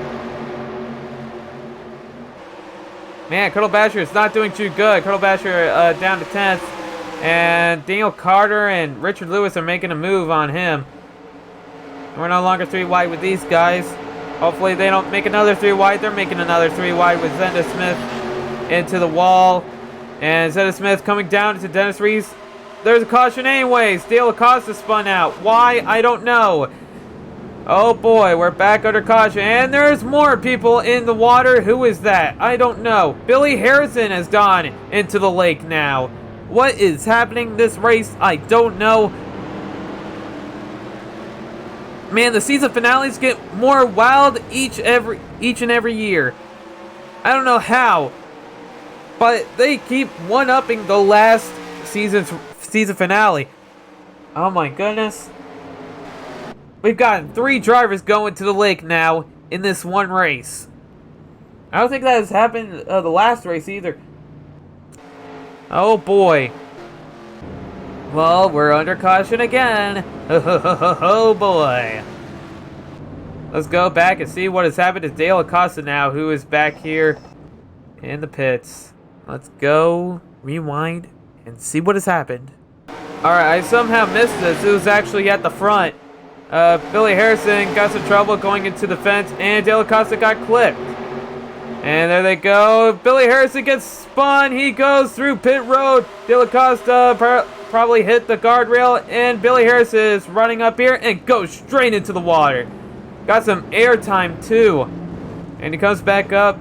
A: Man, Colonel Basher is not doing too good. Colonel Basher down to 10th. And Daniel Carter and Richard Lewis are making a move on him. We're no longer 3 wide with these guys. Hopefully they don't make another 3 wide. They're making another 3 wide with Zenda Smith into the wall. And Zenda Smith coming down to Dennis Reese. There's a caution anyways. Dale Acosta spun out. Why? I don't know. Oh boy, we're back under caution. And there's more people in the water. Who is that? I don't know. Billy Harrison has gone into the lake now. What is happening this race? I don't know. Man, the season finales get more wild each and every year. I don't know how, but they keep one-upping the last season finale. Oh my goodness. We've gotten 3 drivers going to the lake now in this one race. I don't think that has happened the last race either. Oh boy. Well, we're under caution again. Oh boy. Let's go back and see what has happened to Dale Acosta now, who is back here in the pits. Let's go, rewind, and see what has happened. Alright, I somehow missed this. It was actually at the front. Billy Harrison got some trouble going into the fence, and Dale Acosta got clipped. And there they go. Billy Harrison gets spun. He goes through pit road. De La Costa probably hit the guardrail. And Billy Harrison is running up here and goes straight into the water. Got some air time too. And he comes back up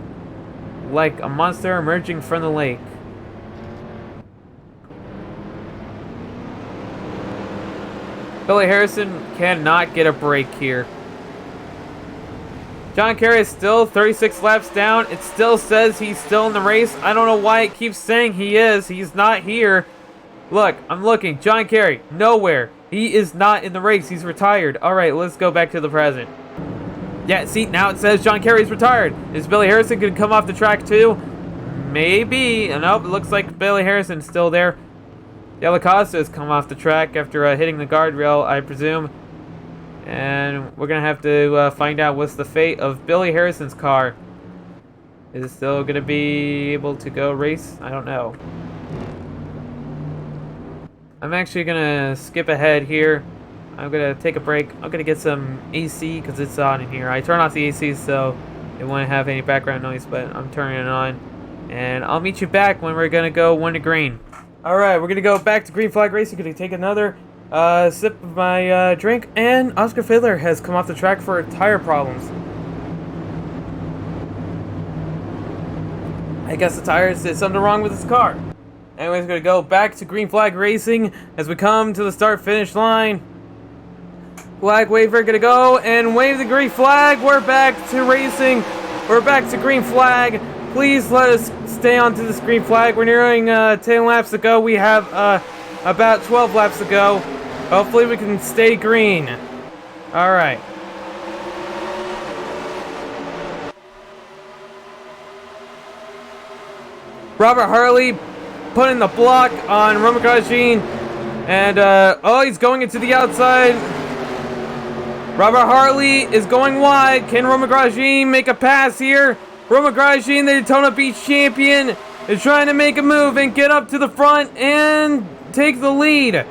A: like a monster emerging from the lake. Billy Harrison cannot get a break here. John Kerry is still 36 laps down. It still says he's still in the race. I don't know why it keeps saying he is. He's not here. Look, I'm looking. John Kerry, nowhere. He is not in the race. He's retired. All right, let's go back to the present. Yeah, see, now it says John Kerry's retired. Is Billy Harrison going to come off the track too? Maybe. Nope, it looks like Billy Harrison's still there. De La Costa has come off the track after hitting the guardrail, I presume. And we're going to have to find out what's the fate of Billy Harrison's car. Is it still going to be able to go race? I don't know. I'm actually going to skip ahead here. I'm going to take a break. I'm going to get some AC because it's on in here. I turn off the AC so it won't have any background noise, but I'm turning it on. And I'll meet you back when we're going to go 1 to green. Alright, we're going to go back to green flag racing. Going to take another sip of my drink. And Oscar Fiedler has come off the track for tire problems. I guess the tires did something wrong with his car. Anyways, we're going to go back to green flag racing as we come to the start-finish line. Flag waver, going to go and wave the green flag. We're back to racing. We're back to green flag. Please let us stay onto this green flag. We're nearing 10 laps to go. We have about 12 laps to go. Hopefully we can stay green. Alright. Robert Harley putting the block on Romain Grosjean. And, oh, he's going into the outside. Robert Harley is going wide. Can Romain Grosjean make a pass here? Romain Grosjean, the Daytona Beach champion, is trying to make a move and get up to the front and take the lead.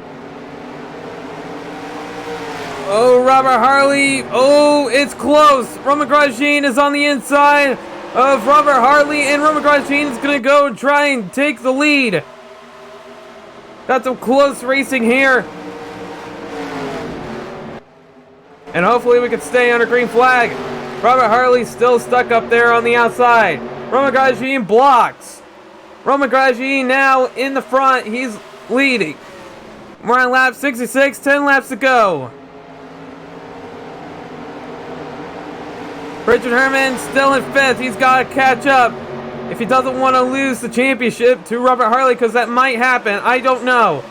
A: Oh, Robert Harley. Oh, it's close. Romain Grosjean is on the inside of Robert Harley, and Romain Grosjean is going to go try and take the lead. Got some close racing here. And hopefully we can stay under green flag. Robert Harley's still stuck up there on the outside. Romain Grosjean blocks. Romain Grosjean now in the front. He's leading. We're on lap 66. 10 laps to go. Richard Herman still in 5th. He's got to catch up if he doesn't want to lose the championship to Robert Harley, because that might happen. I don't know.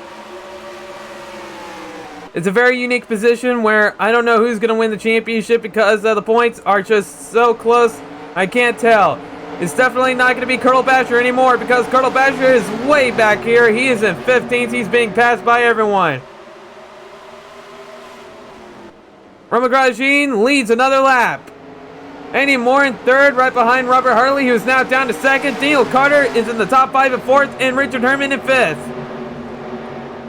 A: It's a very unique position where I don't know who's going to win the championship because the points are just so close. I can't tell. It's definitely not going to be Colonel Basher anymore because Colonel Basher is way back here. He is in 15th. He's being passed by everyone. Romain Grosjean leads another lap. Andy Moore in 3rd, right behind Robert Harley, who is now down to 2nd. Daniel Carter is in the top 5 and 4th, and Richard Herman in 5th.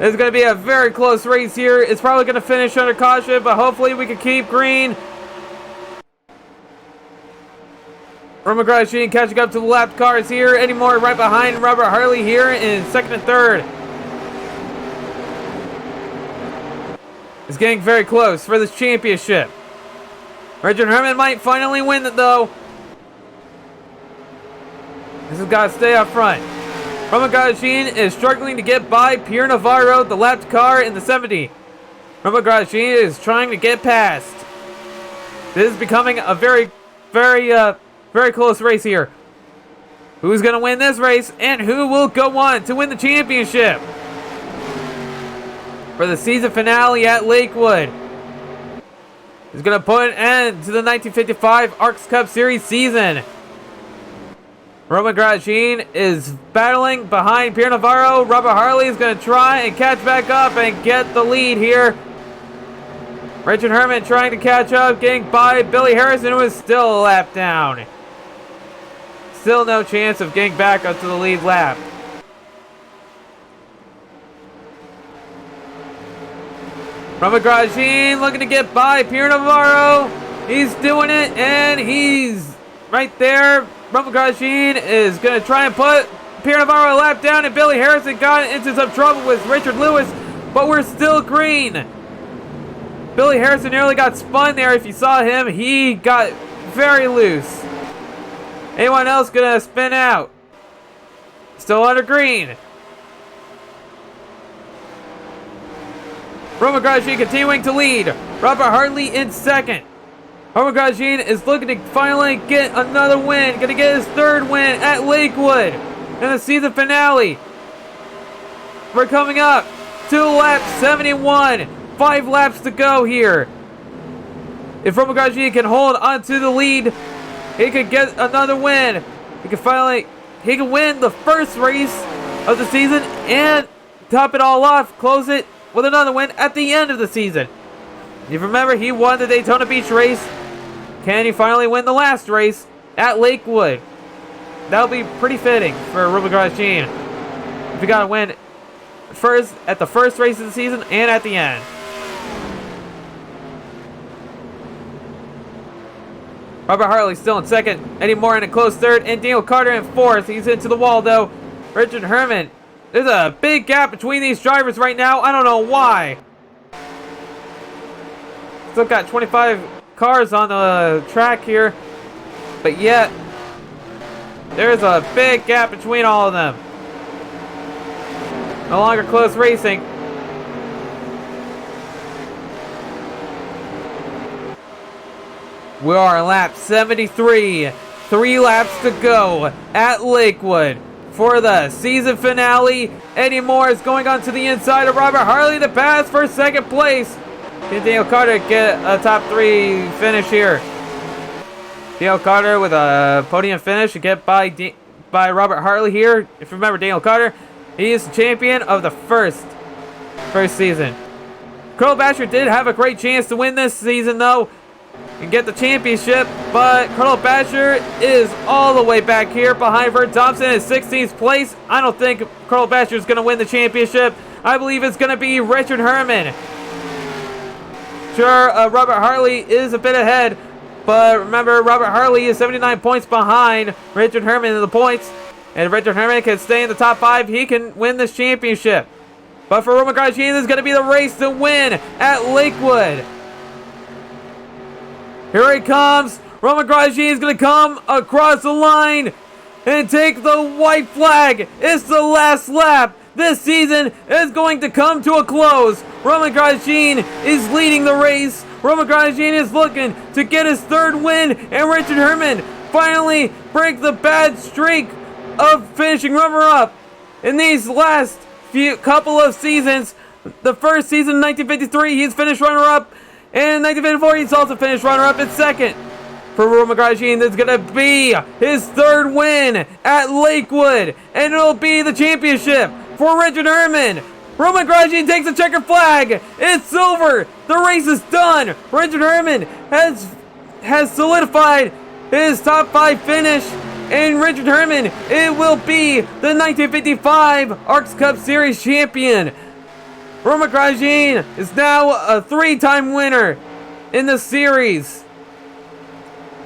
A: It's going to be a very close race here. It's probably going to finish under caution, but hopefully we can keep green. Romain Grosjean catching up to the lap cars here. Eddie Moore right behind Robert Harley here in 2nd and 3rd. It's getting very close for this championship. Richard Herman might finally win it, though. This has got to stay up front. Romain Grosjean is struggling to get by Pierre Navarro, the lapped car in the 70. Romain Grosjean is trying to get past. This is becoming a very close race here. Who's going to win this race, and who will go on to win the championship for the season finale at Lakewood? Is going to put an end to the 1955 ARCS Cup Series season. Romain Grosjean is battling behind Pierre Navarro. Robert Harley is going to try and catch back up and get the lead here. Richard Herman trying to catch up, getting by Billy Harrison, who is still a lap down. Still no chance of getting back up to the lead lap. Romain Grosjean looking to get by Pierre Navarro. He's doing it, and he's right there. Rumble Grosjean is going to try and put Pierre Navarro a lap down, and Billy Harrison got into some trouble with Richard Lewis, but we're still green. Billy Harrison nearly got spun there. If you saw him, he got very loose. Anyone else going to spin out? Still under green. Romain Grosjean continuing to lead. Robert Hartley in second. Romain Grosjean is looking to finally get another win. Going to get his third win at Lakewood in the season finale. We're coming up to lap 71. 5 laps to go here. If Romain Grosjean can hold onto the lead, he could get another win. He can win the first race of the season and top it all off, close it with another win at the end of the season. You remember, he won the Daytona Beach race. Can he finally win the last race at Lakewood? That'll be pretty fitting for Romain Grosjean. If he got to win first at the first race of the season and at the end. Robert Hartley still in second. Eddie Moore in a close third. And Daniel Carter in fourth. He's into the wall, though. Richard Herman. There's a big gap between these drivers right now. I don't know why. Still got 25 cars on the track here. But yet, there's a big gap between all of them. No longer close racing. We are on lap 73. 3 laps to go at Lakewood for the season finale. Eddie Moore is going on to the inside of Robert Hartley to pass for second place. Can Daniel Carter get a top 3 finish here? Daniel Carter with a podium finish to get by Robert Hartley here. If you remember Daniel Carter, he is the champion of the first season. Colonel Basher did have a great chance to win this season, though, and get the championship, but Colonel Basher is all the way back here behind Vern Thompson in 16th place. I don't think Colonel Basher is going to win the championship. I believe it's going to be Richard Herman. Sure, Robert Hartley is a bit ahead, but remember, Robert Hartley is 79 points behind Richard Herman in the points, and if Richard Herman can stay in the top 5, he can win this championship. But for Romain Grosjean, this is going to be the race to win at Lakewood. Here he comes. Romain Grosjean is going to come across the line and take the white flag. It's the last lap. This season is going to come to a close. Romain Grosjean is leading the race. Romain Grosjean is looking to get his third win, and Richard Herman finally break the bad streak of finishing runner-up in these last couple of seasons. The first season in 1953, he's finished runner-up. And in 1954, he's also finished runner-up in second. For Romain Grosjean, this is going to be his third win at Lakewood. And it'll be the championship for Richard Herman. Romain Grosjean takes the checkered flag. It's over. The race is done. Richard Herman has solidified his top 5 finish. And Richard Herman, it will be the 1955 ARCS Cup Series champion. Romain Grosjean is now a 3-time winner in the series.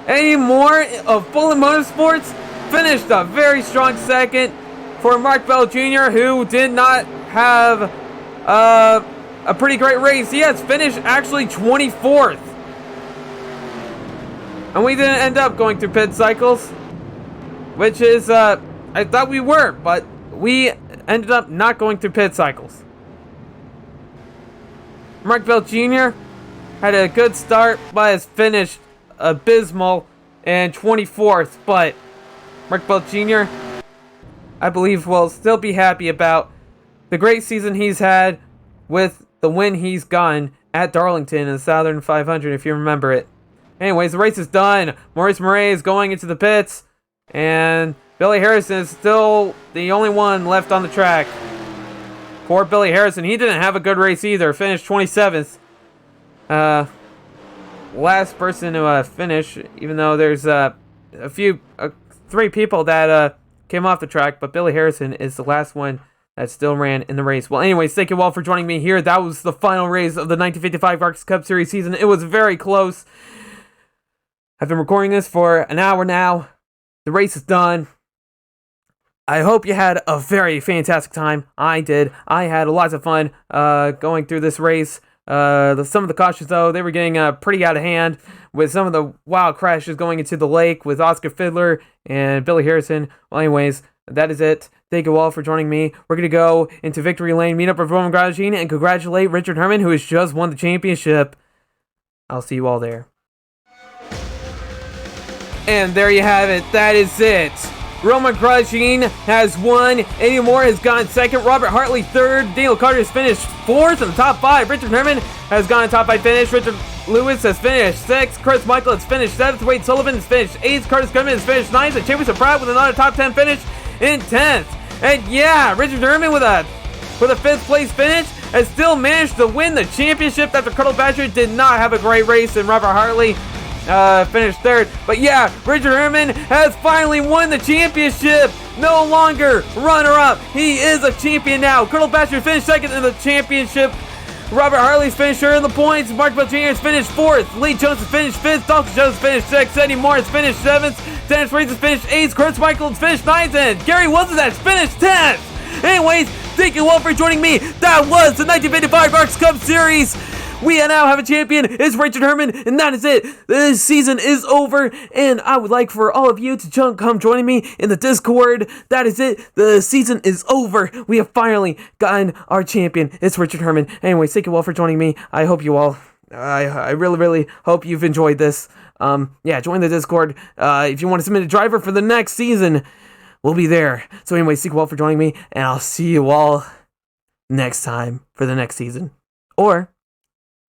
A: Eddie Moore of Bullet Motorsports finished a very strong second for Mark Bell Jr., who did not have a pretty great race. He has finished actually 24th. And we didn't end up going through pit cycles, which is, I thought we were, but we ended up not going through pit cycles. Mark Bell Jr. had a good start, but has finished abysmal and 24th. But Mark Bell Jr., I believe, will still be happy about the great season he's had with the win he's gotten at Darlington in the Southern 500, if you remember it. Anyways, the race is done. Maurice Murray is going into the pits, and Billy Harrison is still the only one left on the track. Poor Billy Harrison, he didn't have a good race either. Finished 27th. Last person to finish, even though there's three people that came off the track, but Billy Harrison is the last one that still ran in the race. Well, anyways, thank you all for joining me here. That was the final race of the 1955 ARCS Cup Series season. It was very close. I've been recording this for an hour now. The race is done. I hope you had a very fantastic time. I did. I had lots of fun going through this race. Some of the cautions, though, they were getting pretty out of hand with some of the wild crashes going into the lake with Oscar Fiddler and Billy Harrison. Well, anyways, that is it. Thank you all for joining me. We're going to go into Victory Lane, meet up with Roman Grosjean, and congratulate Richard Herman, who has just won the championship. I'll see you all there. And there you have it. That is it. Roman Grosjean has won. Eddie Moore has gone second. Robert Hartley third. Daniel Carter has finished fourth in the top five. Richard Herman has gone top five finish. Richard Lewis has finished sixth. Chris Michael has finished seventh. Wade Sullivan has finished eighth. Curtis Goodman has finished ninth. And Chambers of Pratt with another top 10 finish in 10th. And yeah, Richard Herman with a fifth place finish has still managed to win the championship after Colonel Badger did not have a great race and Robert Hartley finished third. But yeah, Richard Herman has finally won the championship. No longer runner-up. He is a champion now. Colonel Badger finished second in the championship. Robert Hartley's finished third in the points. Mark Bell Jr. has finished fourth. Lee Jones has finished fifth. Dalton Jones has finished sixth. Eddie Moore has finished seventh. Dennis Reed has finished eighth. Chris Michael has finished ninth. And Gary Wilson has finished 10th. Anyways, thank you all for joining me. That was the 1955 ARCS Cup Series. We now have a champion. It's Richard Herman, and that is it. This season is over, and I would like for all of you to come joining me in the Discord. That is it. The season is over. We have finally gotten our champion. It's Richard Herman. Anyways, thank you all for joining me. I hope you all, I really, really hope you've enjoyed this. Yeah, join the Discord. If you want to submit a driver for the next season, we'll be there. So anyways, thank you all for joining me, and I'll see you all next time for the next season. Or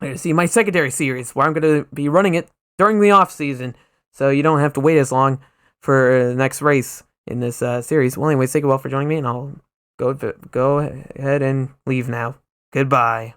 A: you're going to see my secondary series, where I'm going to be running it during the off season, so you don't have to wait as long for the next race in this series. Well, anyways, thank you all for joining me, and I'll go ahead and leave now. Goodbye.